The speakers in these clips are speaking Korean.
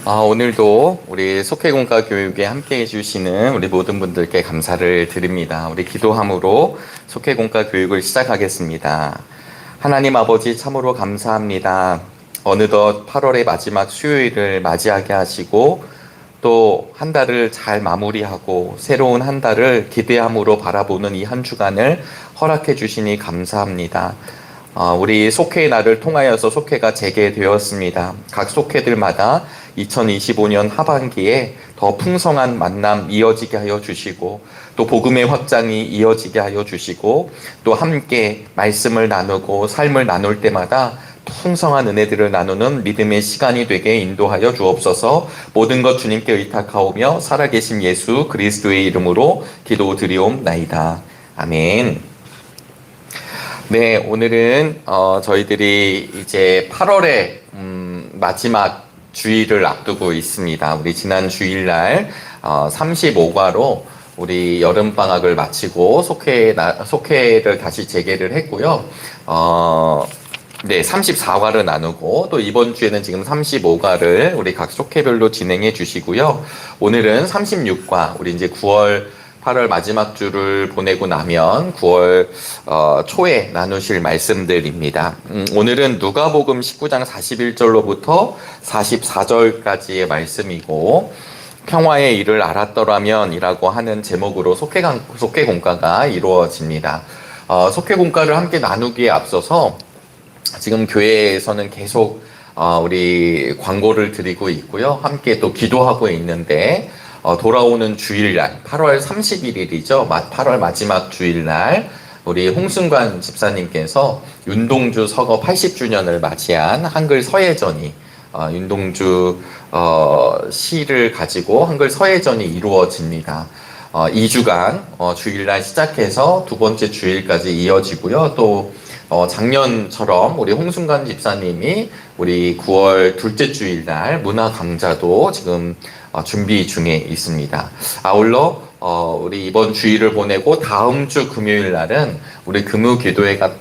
오늘도 우리 속회공과 교육에 함께 해주시는 우리 모든 분들께 감사를 드립니다. 우리 기도함으로 속회공과 교육을 시작하겠습니다. 하나님 아버지 참으로 감사합니다. 어느덧 8월의 마지막 수요일을 맞이하게 하시고 또 한 달을 잘 마무리하고 새로운 한 달을 기대함으로 바라보는 이 한 주간을 허락해 주시니 감사합니다. 우리 속회의 날을 통하여서 속회가 재개되었습니다. 각 속회들마다 2025년 하반기에 더 풍성한 만남 이어지게 하여 주시고 또 복음의 확장이 이어지게 하여 주시고 또 함께 말씀을 나누고 삶을 나눌 때마다 풍성한 은혜들을 나누는 믿음의 시간이 되게 인도하여 주옵소서. 모든 것 주님께 의탁하오며 살아계신 예수 그리스도의 이름으로 기도드리옵나이다. 아멘. 네, 오늘은 저희들이 이제 8월의 마지막 주일을 앞두고 있습니다. 우리 지난 주일날 35과로 우리 여름방학을 마치고 속회를 다시 재개를 했고요. 네, 34과를 나누고 또 이번 주에는 지금 35과를 우리 각 속회별로 진행해 주시고요. 오늘은 36과, 우리 이제 8월 마지막 주를 보내고 나면 9월 초에 나누실 말씀들입니다. 오늘은 누가복음 19장 41절로부터 44절까지의 말씀이고 평화의 일을 알았더라면 이라고 하는 제목으로 속회공과가 이루어집니다. 속회공과를 함께 나누기에 앞서서 지금 교회에서는 계속 우리 광고를 드리고 있고요. 함께 또 기도하고 있는데 돌아오는 주일날 8월 31일이죠. 8월 마지막 주일날 우리 홍순관 집사님께서 윤동주 서거 80주년을 맞이한 한글 서예전이 윤동주 시를 가지고 한글 서예전이 이루어집니다. 2주간 주일날 시작해서 두 번째 주일까지 이어지고요. 또 작년처럼 우리 홍순관 집사님이 우리 9월 둘째 주일날 문화 강좌도 지금 준비 중에 있습니다. 아울러 우리 이번 주일을 보내고 다음 주 금요일 날은 우리 금요 기도회가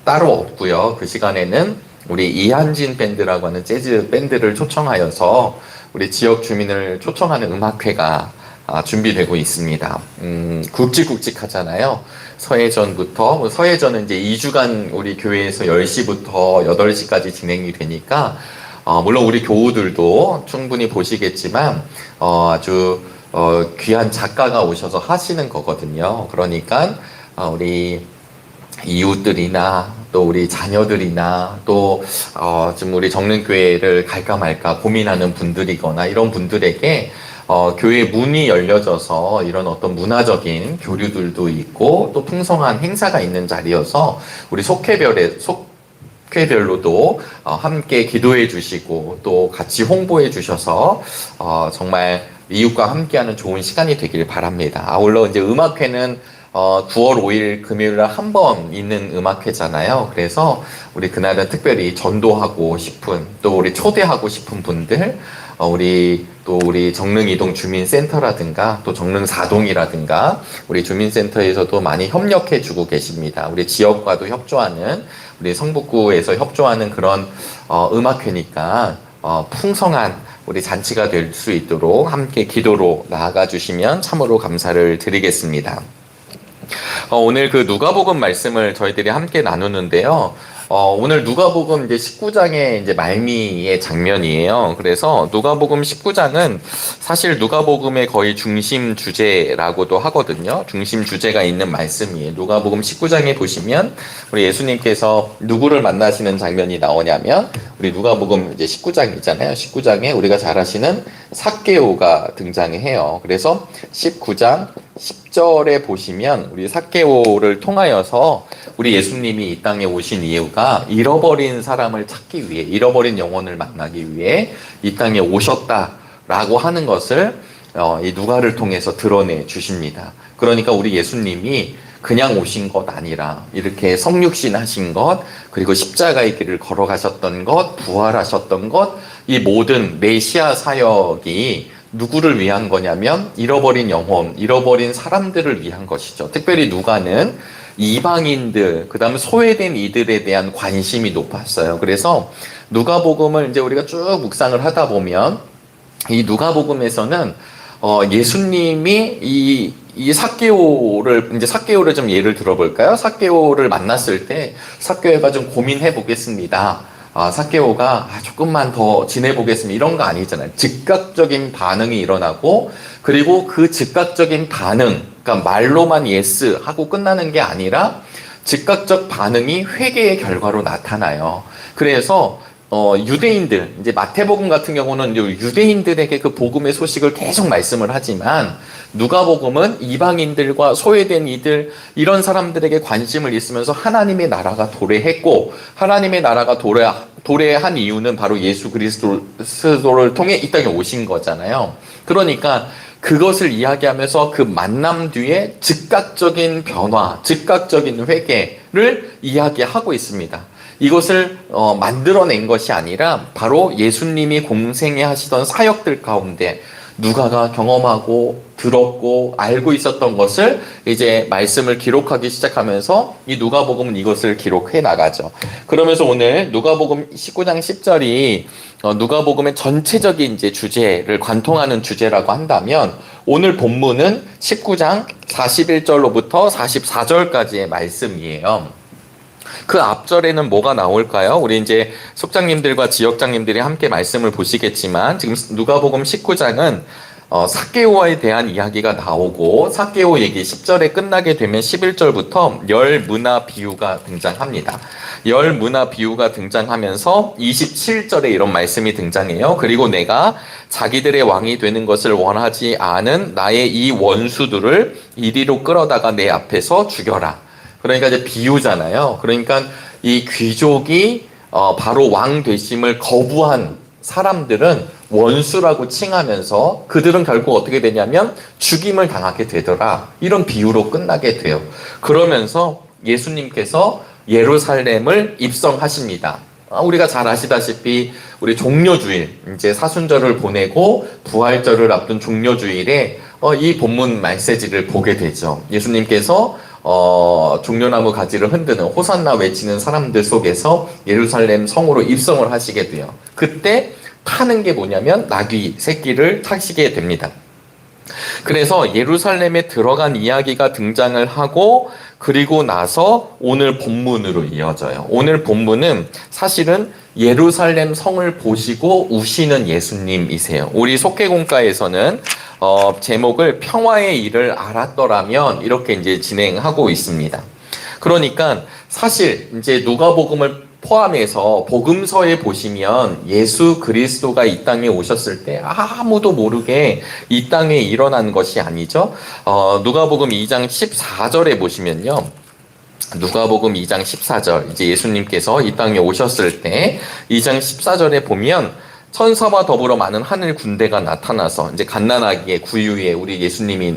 따로 없고요. 그 시간에는 우리 이한진 밴드라고 하는 재즈 밴드를 초청하여서 우리 지역 주민을 초청하는 음악회가 준비되고 있습니다. 굵직굵직하잖아요. 서예전부터 서예전은 이제 2주간 우리 교회에서 10시부터 8시까지 진행이 되니까 물론 우리 교우들도 충분히 보시겠지만 아주 귀한 작가가 오셔서 하시는 거거든요. 그러니까 우리 이웃들이나 또 우리 자녀들이나 또 지금 우리 정릉교회를 갈까 말까 고민하는 분들이거나 이런 분들에게 교회 문이 열려져서 이런 어떤 문화적인 교류들도 있고 또 풍성한 행사가 있는 자리여서 우리 속회별로도 함께 기도해 주시고 또 같이 홍보해 주셔서 정말 이웃과 함께하는 좋은 시간이 되길 바랍니다. 아울러 이제 음악회는 9월 5일 금요일날 한 번 있는 음악회잖아요. 그래서 우리 그날은 특별히 전도하고 싶은 또 우리 초대하고 싶은 분들 우리 정릉이동 주민센터라든가 또 정릉사동이라든가 우리 주민센터에서도 많이 협력해 주고 계십니다. 우리 지역과도 협조하는 우리 성북구에서 협조하는 그런 음악회니까 풍성한 우리 잔치가 될 수 있도록 함께 기도로 나아가 주시면 참으로 감사를 드리겠습니다. 오늘 그 누가복음 말씀을 저희들이 함께 나누는데요. 오늘 누가복음 이제 19장의 이제 말미의 장면이에요. 그래서 누가복음 19장은 사실 누가복음의 거의 중심 주제라고도 하거든요. 중심 주제가 있는 말씀이에요. 누가복음 19장에 보시면 우리 예수님께서 누구를 만나시는 장면이 나오냐면 우리 누가복음 이제 19장이잖아요. 19장에 우리가 잘 아시는 삭개오가 등장해요. 그래서 19장 10절에 보시면 우리 삭개오를 통하여서 우리 예수님이 이 땅에 오신 이유가 잃어버린 사람을 찾기 위해, 잃어버린 영혼을 만나기 위해 이 땅에 오셨다라고 하는 것을 이 누가를 통해서 드러내 주십니다. 그러니까 우리 예수님이 그냥 오신 것 아니라 이렇게 성육신 하신 것, 그리고 십자가의 길을 걸어가셨던 것, 부활하셨던 것, 이 모든 메시아 사역이 누구를 위한 거냐면 잃어버린 영혼, 잃어버린 사람들을 위한 것이죠. 특별히 누가는 이방인들, 그 다음에 소외된 이들에 대한 관심이 높았어요. 그래서 누가복음을 이제 우리가 쭉 묵상을 하다 보면 이 누가복음에서는 예수님이 이 삭개오를 좀 예를 들어볼까요? 삭개오를 만났을 때 삭개오가 좀 고민해 보겠습니다. 삭개오가 조금만 더 지내보겠습니다. 이런 거 아니잖아요. 즉각적인 반응이 일어나고, 그리고 그 즉각적인 반응, 그러니까 말로만 예스 하고 끝나는 게 아니라 즉각적 반응이 회개의 결과로 나타나요. 그래서 유대인들, 이제 마태복음 같은 경우는 유대인들에게 그 복음의 소식을 계속 말씀을 하지만, 누가복음은 이방인들과 소외된 이들, 이런 사람들에게 관심을 있으면서 하나님의 나라가 도래했고, 하나님의 나라가 도래한 이유는 바로 예수 그리스도를 통해 이 땅에 오신 거잖아요. 그러니까 그것을 이야기하면서 그 만남 뒤에 즉각적인 변화, 즉각적인 회개를 이야기하고 있습니다. 이것을 만들어낸 것이 아니라 바로 예수님이 공생에 하시던 사역들 가운데 누가가 경험하고 들었고 알고 있었던 것을 이제 말씀을 기록하기 시작하면서 이 누가복음은 이것을 기록해 나가죠. 그러면서 오늘 누가복음 19장 10절이 누가복음의 전체적인 이제 주제를 관통하는 주제라고 한다면, 오늘 본문은 19장 41절로부터 44절까지의 말씀이에요. 그 앞절에는 뭐가 나올까요? 우리 이제 속장님들과 지역장님들이 함께 말씀을 보시겠지만, 지금 누가복음 19장은 삭개오에 대한 이야기가 나오고, 삭개오 얘기 10절에 끝나게 되면 11절부터 열 문화 비유가 등장합니다. 열 문화 비유가 등장하면서 27절에 이런 말씀이 등장해요. 그리고 내가 자기들의 왕이 되는 것을 원하지 않은 나의 이 원수들을 이리로 끌어다가 내 앞에서 죽여라. 그러니까 이제 비유잖아요. 그러니까 이 귀족이 바로 왕 되심을 거부한 사람들은 원수라고 칭하면서 그들은 결국 어떻게 되냐면 죽임을 당하게 되더라. 이런 비유로 끝나게 돼요. 그러면서 예수님께서 예루살렘을 입성하십니다. 우리가 잘 아시다시피 우리 종려주일, 이제 사순절을 보내고 부활절을 앞둔 종려주일에 이 본문 메시지를 보게 되죠. 예수님께서 종려나무 가지를 흔드는 호산나 외치는 사람들 속에서 예루살렘 성으로 입성을 하시게 돼요. 그때 타는 게 뭐냐면 나귀 새끼를 타시게 됩니다. 그래서 예루살렘에 들어간 이야기가 등장을 하고, 그리고 나서 오늘 본문으로 이어져요. 오늘 본문은 사실은 예루살렘 성을 보시고 우시는 예수님이세요. 우리 속회공과에서는 제목을 평화의 일을 알았더라면 이렇게 이제 진행하고 있습니다. 그러니까 사실 이제 누가복음을 포함해서 복음서에 보시면 예수 그리스도가 이 땅에 오셨을 때 아무도 모르게 이 땅에 일어난 것이 아니죠. 누가복음 2장 14절에 보시면요. 누가복음 2장 14절, 이제 예수님께서 이 땅에 오셨을 때 2장 14절에 보면 천사와 더불어 많은 하늘 군대가 나타나서, 이제 갓난아기의 구유에 우리 예수님이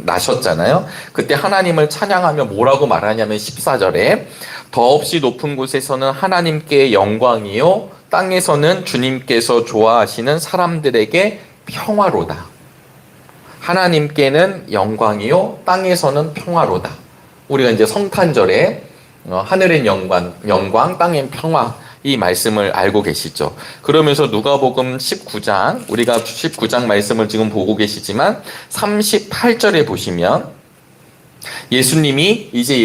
나셨잖아요. 그때 하나님을 찬양하며 뭐라고 말하냐면 14절에 더없이 높은 곳에서는 하나님께 영광이요 땅에서는 주님께서 좋아하시는 사람들에게 평화로다. 하나님께는 영광이요 땅에서는 평화로다. 우리가 이제 성탄절에 하늘엔 영광, 땅엔 평화, 이 말씀을 알고 계시죠. 그러면서 누가복음 19장, 우리가 19장 말씀을 지금 보고 계시지만 38절에 보시면 예수님이 이제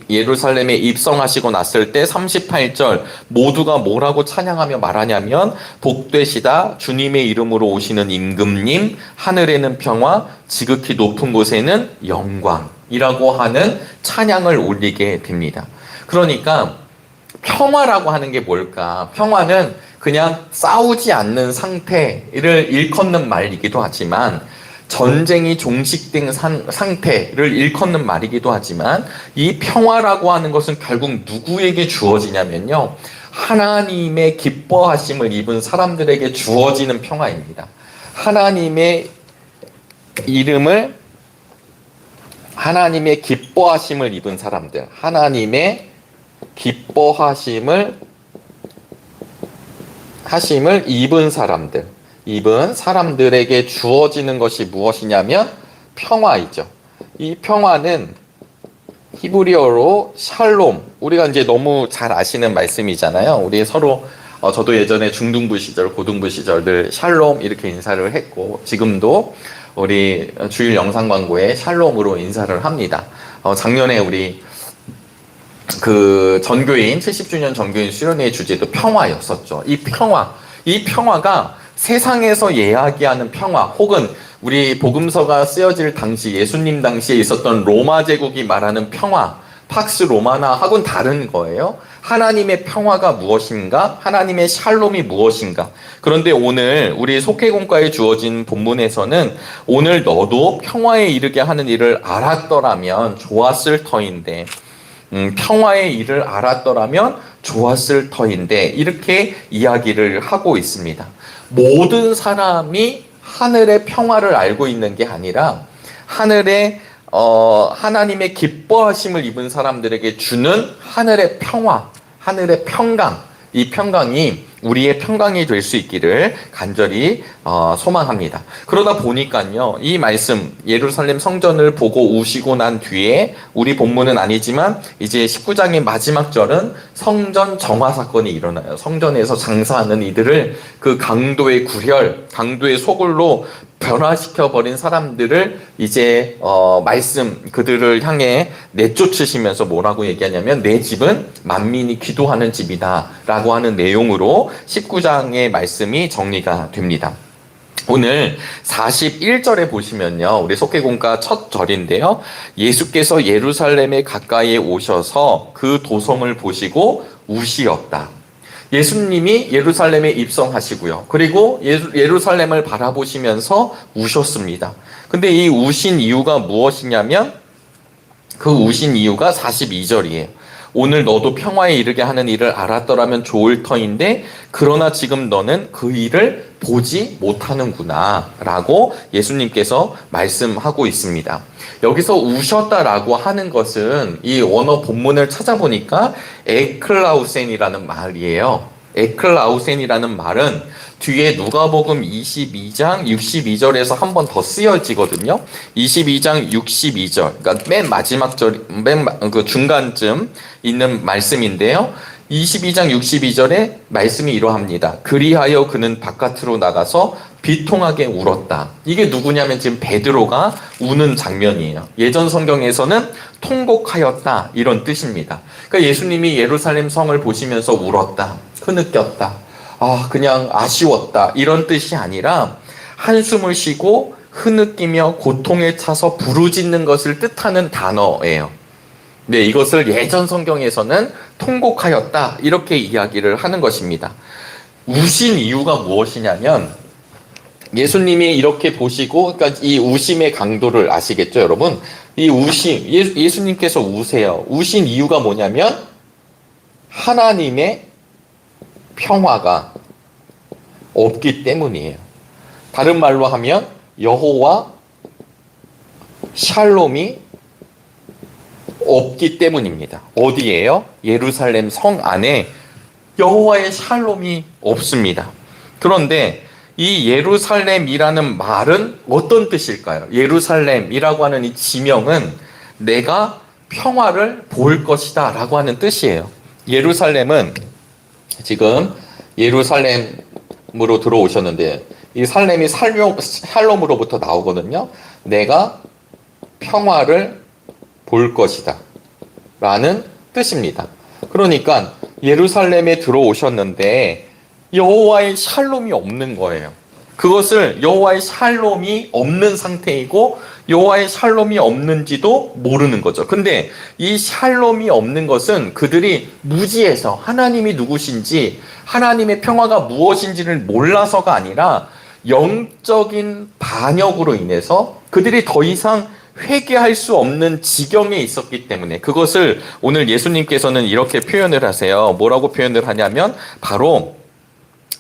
예루살렘에 입성하시고 났을 때 38절 모두가 뭐라고 찬양하며 말하냐면 복되시다 주님의 이름으로 오시는 임금님, 하늘에는 평화, 지극히 높은 곳에는 영광이라고 하는 찬양을 올리게 됩니다. 그러니까 평화라고 하는 게 뭘까? 평화는 그냥 싸우지 않는 상태를 일컫는 말이기도 하지만, 전쟁이 종식된 상태를 일컫는 말이기도 하지만, 이 평화라고 하는 것은 결국 누구에게 주어지냐면요, 하나님의 기뻐하심을 입은 사람들에게 주어지는 평화입니다. 하나님의 기뻐하심을 입은 사람들, 하나님의 기뻐하심을 입은 사람들에게 주어지는 것이 무엇이냐면 평화이죠. 이 평화는 히브리어로 샬롬, 우리가 이제 너무 잘 아시는 말씀이잖아요. 우리 서로 저도 예전에 중등부 시절, 고등부 시절 늘 샬롬 이렇게 인사를 했고, 지금도 우리 주일 영상 광고에 샬롬으로 인사를 합니다. 작년에 우리 그 전교인 70주년 전교인 수련회의 주제도 평화였었죠. 이 평화가 세상에서 이야기하는 평화, 혹은 우리 복음서가 쓰여질 당시, 예수님 당시에 있었던 로마 제국이 말하는 평화, 팍스 로마나하고는 다른 거예요. 하나님의 평화가 무엇인가? 하나님의 샬롬이 무엇인가? 그런데 오늘 우리 속회공과에 주어진 본문에서는 오늘 너도 평화에 이르게 하는 일을 알았더라면 좋았을 터인데, 평화의 일을 알았더라면 좋았을 터인데, 이렇게 이야기를 하고 있습니다. 모든 사람이 하늘의 평화를 알고 있는 게 아니라 하늘의 하나님의 기뻐하심을 입은 사람들에게 주는 하늘의 평화, 하늘의 평강, 이 평강이 우리의 평강이 될 수 있기를 간절히 소망합니다. 그러다 보니까요, 이 말씀 예루살렘 성전을 보고 우시고 난 뒤에 우리 본문은 아니지만 이제 19장의 마지막 절은 성전 정화 사건이 일어나요. 성전에서 장사하는 이들을 그 강도의 구혈, 강도의 소굴로 변화시켜버린 사람들을 이제 말씀 그들을 향해 내쫓으시면서 뭐라고 얘기하냐면 내 집은 만민이 기도하는 집이다 라고 하는 내용으로 19장의 말씀이 정리가 됩니다. 오늘 41절에 보시면요, 우리 속회공과 첫 절인데요, 예수께서 예루살렘에 가까이에 오셔서 그 도성을 보시고 우시었다. 예수님이 예루살렘에 입성하시고요. 그리고 예루살렘을 바라보시면서 우셨습니다. 근데 이 우신 이유가 무엇이냐면 그 우신 이유가 42절이에요. 오늘 너도 평화에 이르게 하는 일을 알았더라면 좋을 터인데 그러나 지금 너는 그 일을 보지 못하는구나 라고 예수님께서 말씀하고 있습니다. 여기서 우셨다라고 하는 것은 이 원어 본문을 찾아보니까 에클라우센이라는 말이에요. 에클라우센이라는 말은 뒤에 누가복음 22장 62절에서 한 번 더 쓰여지거든요. 22장 62절, 그러니까 맨 마지막 절, 그 중간쯤 있는 말씀인데요. 22장 62절에 말씀이 이러합니다. 그리하여 그는 바깥으로 나가서 비통하게 울었다. 이게 누구냐면 지금 베드로가 우는 장면이에요. 예전 성경에서는 통곡하였다 이런 뜻입니다. 그러니까 예수님이 예루살렘 성을 보시면서 울었다, 흐느꼈다, 그냥 아쉬웠다 이런 뜻이 아니라 한숨을 쉬고 흐느끼며 고통에 차서 부르짖는 것을 뜻하는 단어예요. 네, 이것을 예전 성경에서는 통곡하였다 이렇게 이야기를 하는 것입니다. 우신 이유가 무엇이냐면 예수님이 이렇게 보시고, 그러니까 이 우심의 강도를 아시겠죠, 여러분? 이 우심, 예수님께서 우세요. 우신 이유가 뭐냐면 하나님의 평화가 없기 때문이에요. 다른 말로 하면 여호와 샬롬이 없기 때문입니다. 어디에요? 예루살렘 성 안에 여호와의 샬롬이 없습니다. 그런데 이 예루살렘이라는 말은 어떤 뜻일까요? 예루살렘이라고 하는 이 지명은 내가 평화를 볼 것이다 라고 하는 뜻이에요. 예루살렘은 지금 예루살렘으로 들어오셨는데 이 살렘이 샬롬으로부터 나오거든요. 내가 평화를 볼 것이다 라는 뜻입니다. 그러니까 예루살렘에 들어오셨는데 여호와의 샬롬이 없는 거예요. 그것을 여호와의 샬롬이 없는 상태이고 여호와의 샬롬이 없는지도 모르는 거죠. 근데 이 샬롬이 없는 것은 그들이 무지해서 하나님이 누구신지 하나님의 평화가 무엇인지를 몰라서가 아니라 영적인 반역으로 인해서 그들이 더 이상 회개할 수 없는 지경에 있었기 때문에 그것을 오늘 예수님께서는 이렇게 표현을 하세요. 뭐라고 표현을 하냐면 바로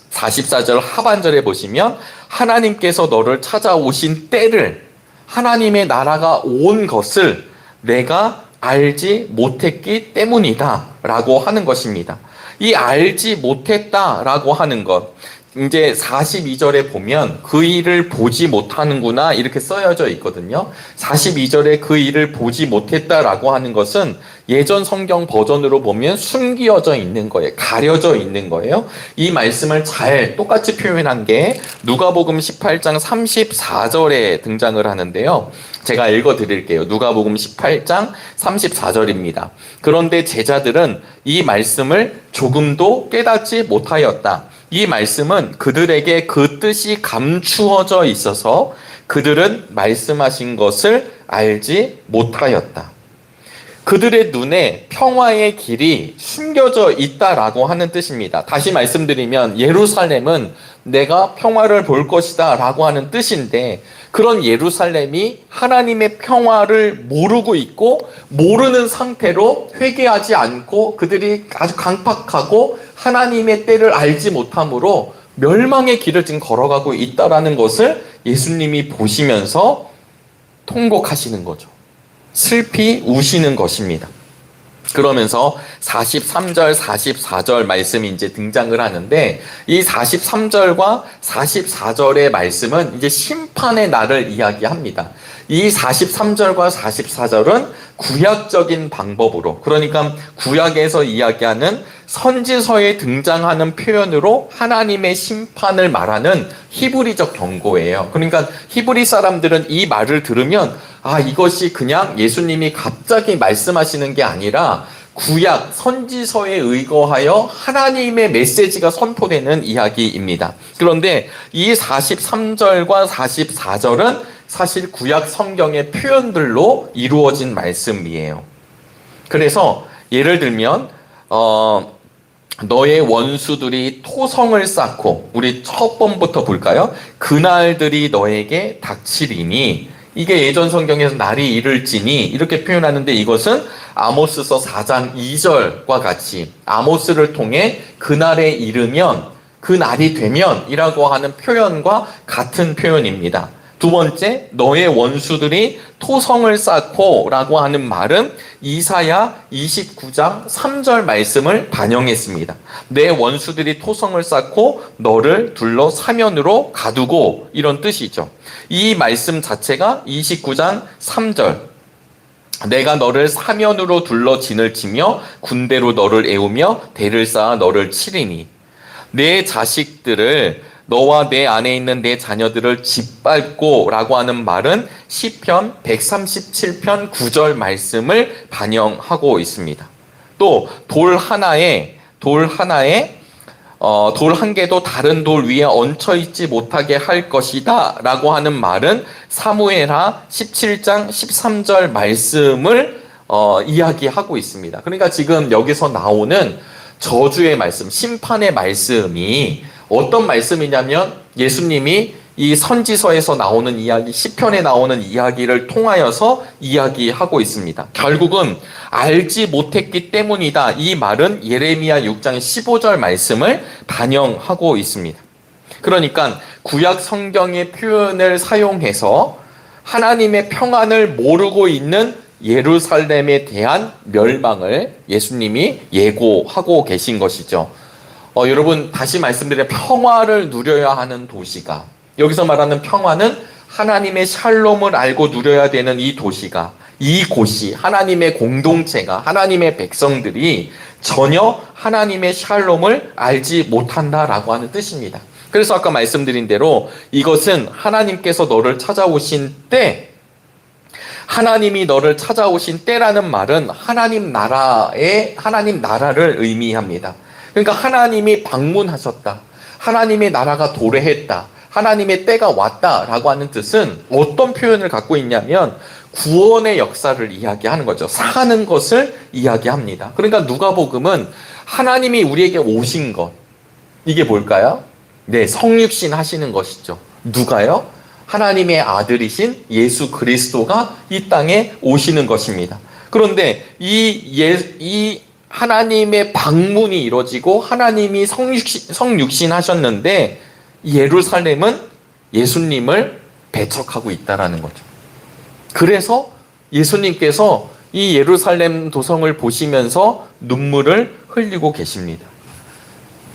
44절 하반절에 보시면 하나님께서 너를 찾아오신 때를, 하나님의 나라가 온 것을 내가 알지 못했기 때문이다 라고 하는 것입니다. 이 알지 못했다 라고 하는 것, 이제 42절에 보면 그 일을 보지 못하는구나 이렇게 써여져 있거든요. 42절에 그 일을 보지 못했다라고 하는 것은 예전 성경 버전으로 보면 숨겨져 있는 거예요. 가려져 있는 거예요. 이 말씀을 잘 똑같이 표현한 게 누가복음 18장 34절에 등장을 하는데요. 제가 읽어 드릴게요. 누가복음 18장 34절입니다. 그런데 제자들은 이 말씀을 조금도 깨닫지 못하였다. 이 말씀은 그들에게 그 뜻이 감추어져 있어서 그들은 말씀하신 것을 알지 못하였다. 그들의 눈에 평화의 길이 숨겨져 있다라고 하는 뜻입니다. 다시 말씀드리면 예루살렘은 내가 평화를 볼 것이다 라고 하는 뜻인데, 그런 예루살렘이 하나님의 평화를 모르고 있고 모르는 상태로 회개하지 않고 그들이 아주 강팍하고 하나님의 때를 알지 못함으로 멸망의 길을 지금 걸어가고 있다라는 것을 예수님이 보시면서 통곡하시는 거죠. 슬피 우시는 것입니다. 그러면서 43절, 44절 말씀이 이제 등장을 하는데, 이 43절과 44절의 말씀은 이제 심판의 날을 이야기합니다. 이 43절과 44절은 구약적인 방법으로, 그러니까 구약에서 이야기하는 선지서에 등장하는 표현으로 하나님의 심판을 말하는 히브리적 경고예요. 그러니까 히브리 사람들은 이 말을 들으면 이것이 그냥 예수님이 갑자기 말씀하시는 게 아니라 구약 선지서에 의거하여 하나님의 메시지가 선포되는 이야기입니다. 그런데 이 43절과 44절은 사실 구약 성경의 표현들로 이루어진 말씀이에요. 그래서 예를 들면 너의 원수들이 토성을 쌓고, 우리 첫 번부터 볼까요? 그날들이 너에게 닥치리니, 이게 예전 성경에서 날이 이를지니 이렇게 표현하는데, 이것은 아모스서 4장 2절과 같이 아모스를 통해 그날에 이르면, 그 날이 되면 이라고 하는 표현과 같은 표현입니다. 두 번째, 너의 원수들이 토성을 쌓고 라고 하는 말은 이사야 29장 3절 말씀을 반영했습니다. 내 원수들이 토성을 쌓고 너를 둘러 사면으로 가두고, 이런 뜻이죠. 이 말씀 자체가 29장 3절, 내가 너를 사면으로 둘러 진을 치며 군대로 너를 애우며 대를 쌓아 너를 치리니, 내 자식들을, 너와 내 안에 있는 내 자녀들을 짓밟고 라고 하는 말은 시편 137편 9절 말씀을 반영하고 있습니다. 또 돌 한 개도 다른 돌 위에 얹혀 있지 못하게 할 것이다 라고 하는 말은 사무엘하 17장 13절 말씀을 이야기하고 있습니다. 그러니까 지금 여기서 나오는 저주의 말씀, 심판의 말씀이 어떤 말씀이냐면, 예수님이 이 선지서에서 나오는 이야기, 시편에 나오는 이야기를 통하여서 이야기하고 있습니다. 결국은 알지 못했기 때문이다. 이 말은 예레미야 6장 15절 말씀을 반영하고 있습니다. 그러니까 구약 성경의 표현을 사용해서 하나님의 평안을 모르고 있는 예루살렘에 대한 멸망을 예수님이 예고하고 계신 것이죠. 여러분, 다시 말씀드려, 평화를 누려야 하는 도시가, 여기서 말하는 평화는 하나님의 샬롬을 알고 누려야 되는 이 도시가, 이곳이, 하나님의 공동체가, 하나님의 백성들이 전혀 하나님의 샬롬을 알지 못한다라고 하는 뜻입니다. 그래서 아까 말씀드린 대로 이것은 하나님께서 너를 찾아오신 때, 하나님이 너를 찾아오신 때라는 말은 하나님 나라를 의미합니다. 그러니까 하나님이 방문하셨다, 하나님의 나라가 도래했다, 하나님의 때가 왔다라고 하는 뜻은 어떤 표현을 갖고 있냐면 구원의 역사를 이야기하는 거죠. 사는 것을 이야기합니다. 그러니까 누가복음은 하나님이 우리에게 오신 것, 이게 뭘까요? 네, 성육신 하시는 것이죠. 누가요? 하나님의 아들이신 예수 그리스도가 이 땅에 오시는 것입니다. 그런데 이 하나님의 방문이 이루어지고 하나님이 성육신 하셨는데, 예루살렘은 예수님을 배척하고 있다라는 거죠. 그래서 예수님께서 이 예루살렘 도성을 보시면서 눈물을 흘리고 계십니다.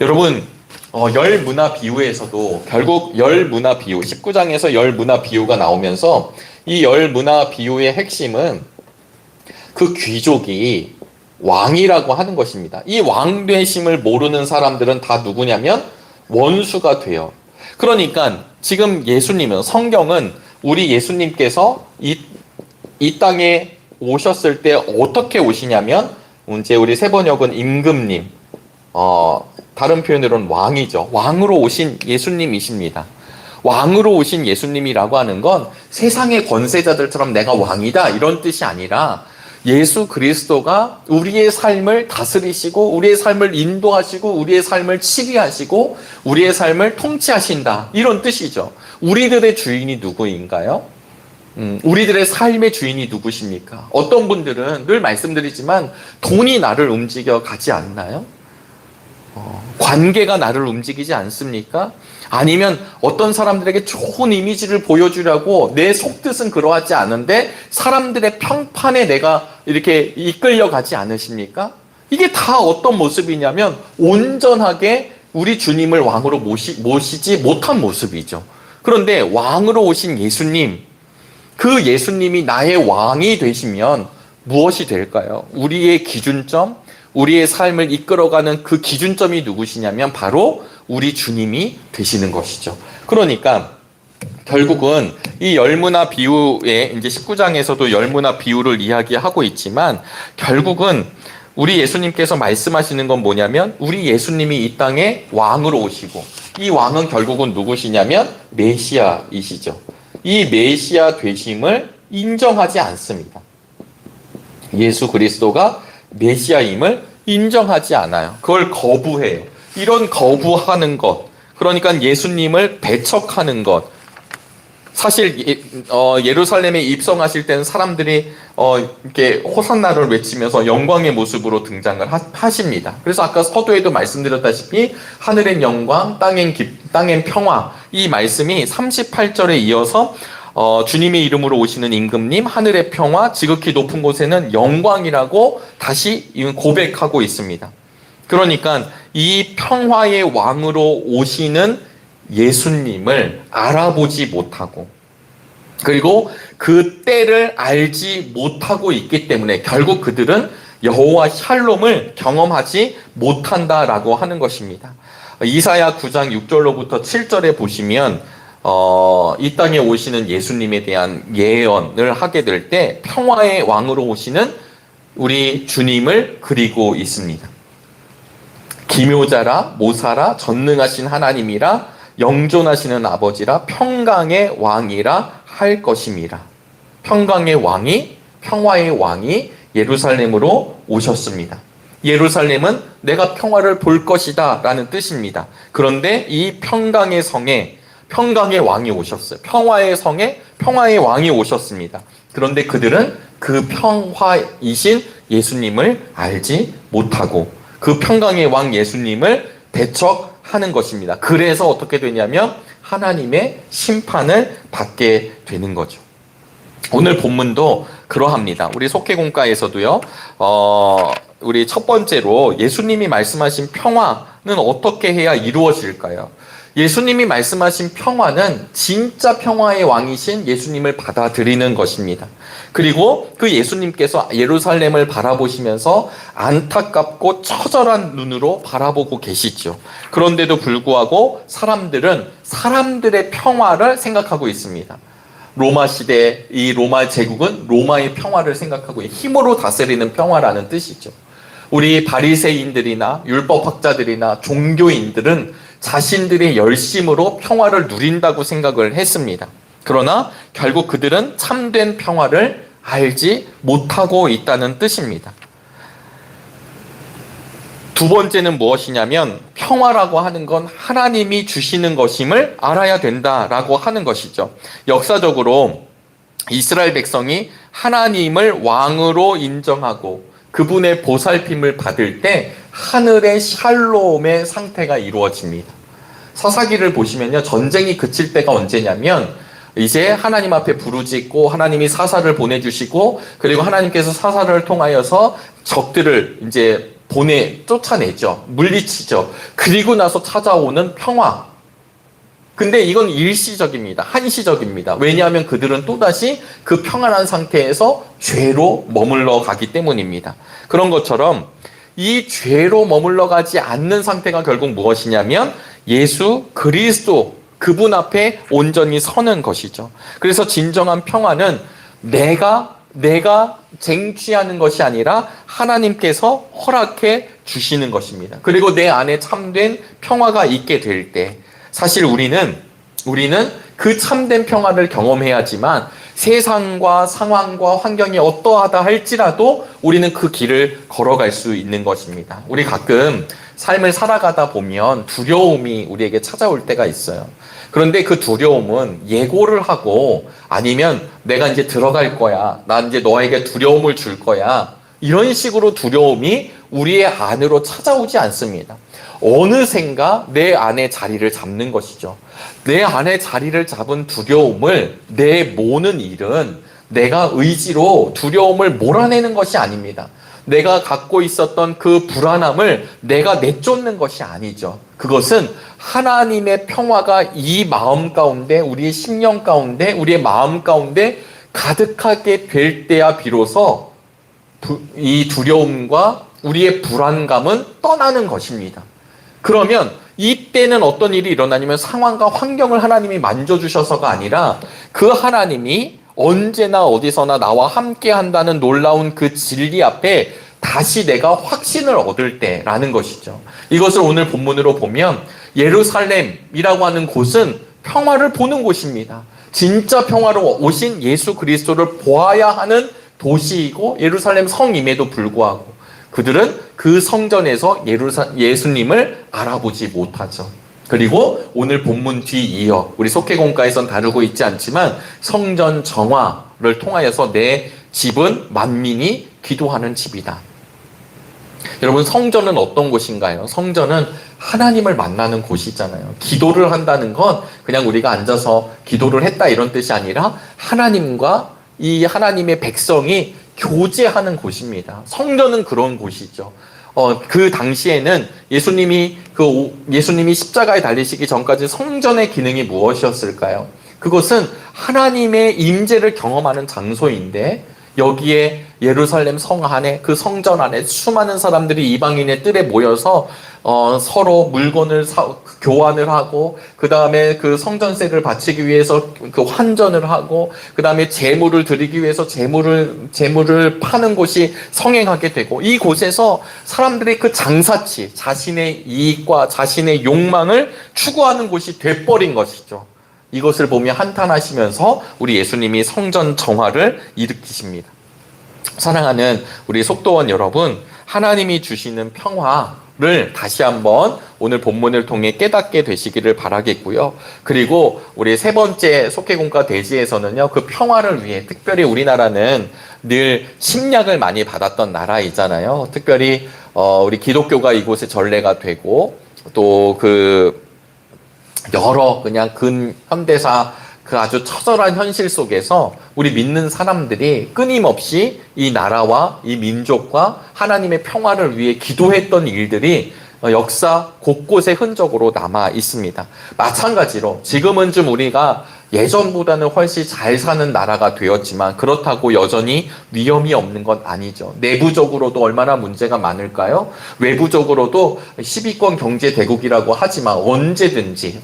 여러분, 열 문화 비유에서도 결국 열 문화 비유, 19장에서 열 문화 비유가 나오면서 이 열 문화 비유의 핵심은 그 귀족이 왕이라고 하는 것입니다. 이 왕 되심을 모르는 사람들은 다 누구냐면 원수가 돼요. 그러니까 지금 예수님은, 성경은 우리 예수님께서 이 땅에 오셨을 때 어떻게 오시냐면, 이제 우리 세번역은 임금님, 다른 표현으로는 왕이죠. 왕으로 오신 예수님이십니다. 왕으로 오신 예수님이라고 하는 건 세상의 권세자들처럼 내가 왕이다 이런 뜻이 아니라, 예수 그리스도가 우리의 삶을 다스리시고 우리의 삶을 인도하시고 우리의 삶을 치리하시고 우리의 삶을 통치하신다 이런 뜻이죠. 우리들의 주인이 누구인가요? 우리들의 삶의 주인이 누구십니까? 어떤 분들은 늘 말씀드리지만 돈이 나를 움직여 가지 않나요? 관계가 나를 움직이지 않습니까? 아니면 어떤 사람들에게 좋은 이미지를 보여주려고 내 속뜻은 그러하지 않은데 사람들의 평판에 내가 이렇게 이끌려 가지 않으십니까? 이게 다 어떤 모습이냐면 온전하게 우리 주님을 왕으로 모시지 못한 모습이죠. 그런데 왕으로 오신 예수님, 그 예수님이 나의 왕이 되시면 무엇이 될까요? 우리의 기준점, 우리의 삶을 이끌어가는 그 기준점이 누구시냐면 바로 우리 주님이 되시는 것이죠. 그러니까 결국은 이 열문화 비유에 이제 19장에서도 열문화 비유를 이야기하고 있지만, 결국은 우리 예수님께서 말씀하시는 건 뭐냐면 우리 예수님이 이 땅에 왕으로 오시고, 이 왕은 결국은 누구시냐면 메시아이시죠. 이 메시아 되심을 인정하지 않습니다. 예수 그리스도가 메시아임을 인정하지 않아요. 그걸 거부해요. 이런 거부하는 것, 그러니까 예수님을 배척하는 것. 사실 예루살렘에 입성하실 때는 사람들이 이렇게 호산나를 외치면서 영광의 모습으로 등장을 하십니다. 그래서 아까 서두에도 말씀드렸다시피 하늘엔 영광, 땅엔 평화, 이 말씀이 38절에 이어서 주님의 이름으로 오시는 임금님, 하늘의 평화, 지극히 높은 곳에는 영광이라고 다시 고백하고 있습니다. 그러니까 이 평화의 왕으로 오시는 예수님을 알아보지 못하고, 그리고 그 때를 알지 못하고 있기 때문에 결국 그들은 여호와 샬롬을 경험하지 못한다라고 하는 것입니다. 이사야 9장 6절로부터 7절에 보시면 이 땅에 오시는 예수님에 대한 예언을 하게 될 때 평화의 왕으로 오시는 우리 주님을 그리고 있습니다. 기묘자라, 모사라, 전능하신 하나님이라, 영존하시는 아버지라, 평강의 왕이라 할 것임이라. 평강의 왕이, 평화의 왕이 예루살렘으로 오셨습니다. 예루살렘은 내가 평화를 볼 것이다 라는 뜻입니다. 그런데 이 평강의 성에 평강의 왕이 오셨어요. 평화의 성에 평화의 왕이 오셨습니다. 그런데 그들은 그 평화이신 예수님을 알지 못하고 그 평강의 왕 예수님을 배척하는 것입니다. 그래서 어떻게 되냐면 하나님의 심판을 받게 되는 거죠. 오늘 본문도 그러합니다. 우리 속회공과에서도요, 우리 첫 번째로 예수님이 말씀하신 평화는 어떻게 해야 이루어질까요? 예수님이 말씀하신 평화는 진짜 평화의 왕이신 예수님을 받아들이는 것입니다. 그리고 그 예수님께서 예루살렘을 바라보시면서 안타깝고 처절한 눈으로 바라보고 계시죠. 그런데도 불구하고 사람들은 사람들의 평화를 생각하고 있습니다. 로마 시대, 이 로마 제국은 로마의 평화를 생각하고 힘으로 다스리는 평화라는 뜻이죠. 우리 바리새인들이나 율법학자들이나 종교인들은 자신들의 열심으로 평화를 누린다고 생각을 했습니다. 그러나 결국 그들은 참된 평화를 알지 못하고 있다는 뜻입니다. 두 번째는 무엇이냐면 평화라고 하는 건 하나님이 주시는 것임을 알아야 된다라고 하는 것이죠. 역사적으로 이스라엘 백성이 하나님을 왕으로 인정하고 그분의 보살핌을 받을 때 하늘의 샬롬의 상태가 이루어집니다. 사사기를 보시면요, 전쟁이 그칠 때가 언제냐면 이제 하나님 앞에 부르짖고 하나님이 사사를 보내주시고 그리고 하나님께서 사사를 통하여서 적들을 이제 쫓아내죠. 물리치죠. 그리고 나서 찾아오는 평화. 근데 이건 일시적입니다. 한시적입니다. 왜냐하면 그들은 또다시 그 평안한 상태에서 죄로 머물러 가기 때문입니다. 그런 것처럼 이 죄로 머물러 가지 않는 상태가 결국 무엇이냐면 예수 그리스도 그분 앞에 온전히 서는 것이죠. 그래서 진정한 평안은 내가 쟁취하는 것이 아니라 하나님께서 허락해 주시는 것입니다. 그리고 내 안에 참된 평화가 있게 될 때 사실 우리는 그 참된 평화를 경험해야지만 세상과 상황과 환경이 어떠하다 할지라도 우리는 그 길을 걸어갈 수 있는 것입니다. 우리 가끔 삶을 살아가다 보면 두려움이 우리에게 찾아올 때가 있어요. 그런데 그 두려움은 예고를 하고 아니면 내가 이제 들어갈 거야. 난 이제 너에게 두려움을 줄 거야. 이런 식으로 두려움이 우리의 안으로 찾아오지 않습니다. 어느샌가 내 안에 자리를 잡는 것이죠. 내 안에 자리를 잡은 두려움을 내모는 일은 내가 의지로 두려움을 몰아내는 것이 아닙니다. 내가 갖고 있었던 그 불안함을 내가 내쫓는 것이 아니죠. 그것은 하나님의 평화가 이 마음 가운데, 우리의 심령 가운데, 우리의 마음 가운데 가득하게 될 때야 비로소 이 두려움과 우리의 불안감은 떠나는 것입니다. 그러면 이때는 어떤 일이 일어나냐면 상황과 환경을 하나님이 만져주셔서가 아니라 그 하나님이 언제나 어디서나 나와 함께 한다는 놀라운 그 진리 앞에 다시 내가 확신을 얻을 때라는 것이죠. 이것을 오늘 본문으로 보면 예루살렘이라고 하는 곳은 평화를 보는 곳입니다. 진짜 평화로 오신 예수 그리스도를 보아야 하는 도시이고 예루살렘 성임에도 불구하고 그들은 그 성전에서 예수님을 알아보지 못하죠. 그리고 오늘 본문 뒤이어 우리 속회공과에선 다루고 있지 않지만 성전 정화를 통하여서 내 집은 만민이 기도하는 집이다. 여러분 성전은 어떤 곳인가요? 성전은 하나님을 만나는 곳이잖아요. 기도를 한다는 건 그냥 우리가 앉아서 기도를 했다 이런 뜻이 아니라 하나님과 이 하나님의 백성이 교제하는 곳입니다. 성전은 그런 곳이죠. 그 당시에는 예수님이 십자가에 달리시기 전까지 성전의 기능이 무엇이었을까요? 그것은 하나님의 임재를 경험하는 장소인데 여기에 예루살렘 성 안에 그 성전 안에 수많은 사람들이 이방인의 뜰에 모여서 서로 물건을 교환을 하고 그 다음에 그 성전세를 바치기 위해서 그 환전을 하고 그 다음에 재물을 드리기 위해서 재물을 파는 곳이 성행하게 되고 이 곳에서 사람들의 그 장사치 자신의 이익과 자신의 욕망을 추구하는 곳이 돼버린 것이죠. 이것을 보며 한탄하시면서 우리 예수님이 성전 정화를 일으키십니다. 사랑하는 우리 속도원 여러분, 하나님이 주시는 평화를 다시 한번 오늘 본문을 통해 깨닫게 되시기를 바라겠고요. 그리고 우리 세 번째 속회공과 대지에서는요, 그 평화를 위해 특별히 우리나라는 늘 침략을 많이 받았던 나라이잖아요. 특별히 우리 기독교가 이곳에 전례가 되고 또 여러 그냥 근현대사 그 아주 처절한 현실 속에서 우리 믿는 사람들이 끊임없이 이 나라와 이 민족과 하나님의 평화를 위해 기도했던 일들이 역사 곳곳에 흔적으로 남아 있습니다. 마찬가지로 지금은 좀 우리가 예전보다는 훨씬 잘 사는 나라가 되었지만 그렇다고 여전히 위험이 없는 건 아니죠. 내부적으로도 얼마나 문제가 많을까요? 외부적으로도 10위권 경제 대국이라고 하지만 언제든지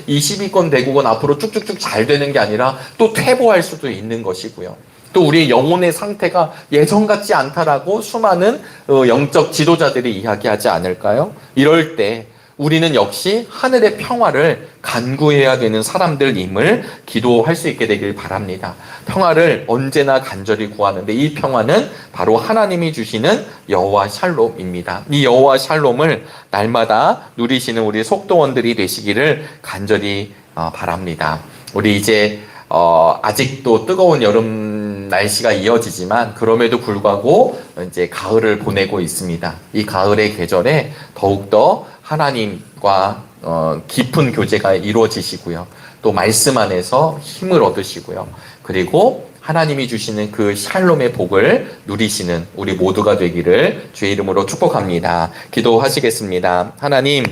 이 10위권 대국은 앞으로 쭉쭉쭉 잘 되는 게 아니라 또 퇴보할 수도 있는 것이고요. 또 우리의 영혼의 상태가 예전 같지 않다라고 수많은 영적 지도자들이 이야기하지 않을까요? 이럴 때 우리는 역시 하늘의 평화를 간구해야 되는 사람들임을 기도할 수 있게 되길 바랍니다. 평화를 언제나 간절히 구하는데 이 평화는 바로 하나님이 주시는 여호와 샬롬입니다. 이 여호와 샬롬을 날마다 누리시는 우리 속도원들이 되시기를 간절히 바랍니다. 우리 이제 아직도 뜨거운 여름 날씨가 이어지지만 그럼에도 불구하고 이제 가을을 보내고 있습니다. 이 가을의 계절에 더욱더 하나님과 깊은 교제가 이루어지시고요. 또 말씀 안에서 힘을 얻으시고요. 그리고 하나님이 주시는 그 샬롬의 복을 누리시는 우리 모두가 되기를 주의 이름으로 축복합니다. 기도하시겠습니다. 하나님,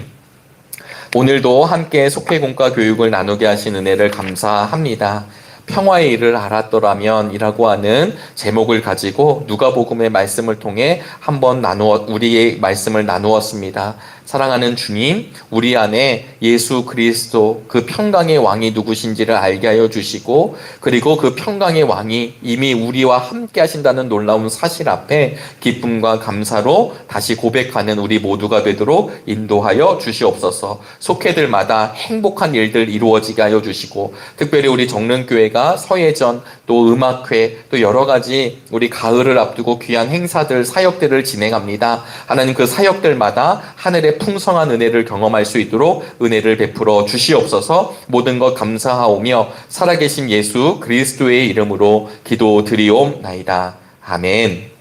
오늘도 함께 속회공과 교육을 나누게 하신 은혜를 감사합니다. 평화의 일을 알았더라면 이라고 하는 제목을 가지고 누가복음의 말씀을 통해 한번 우리의 말씀을 나누었습니다. 사랑하는 주님, 우리 안에 예수 그리스도 그 평강의 왕이 누구신지를 알게 하여 주시고, 그리고 그 평강의 왕이 이미 우리와 함께 하신다는 놀라운 사실 앞에 기쁨과 감사로 다시 고백하는 우리 모두가 되도록 인도하여 주시옵소서. 속회들마다 행복한 일들 이루어지게 하여 주시고, 특별히 우리 정릉교회가 서예전, 또 음악회, 또 여러 가지 우리 가을을 앞두고 귀한 행사들, 사역들을 진행합니다. 하나님, 그 사역들마다 하늘의 풍성한 은혜를 경험할 수 있도록 은혜를 베풀어 주시옵소서. 모든 것 감사하오며 살아계신 예수 그리스도의 이름으로 기도드리옵나이다. 아멘.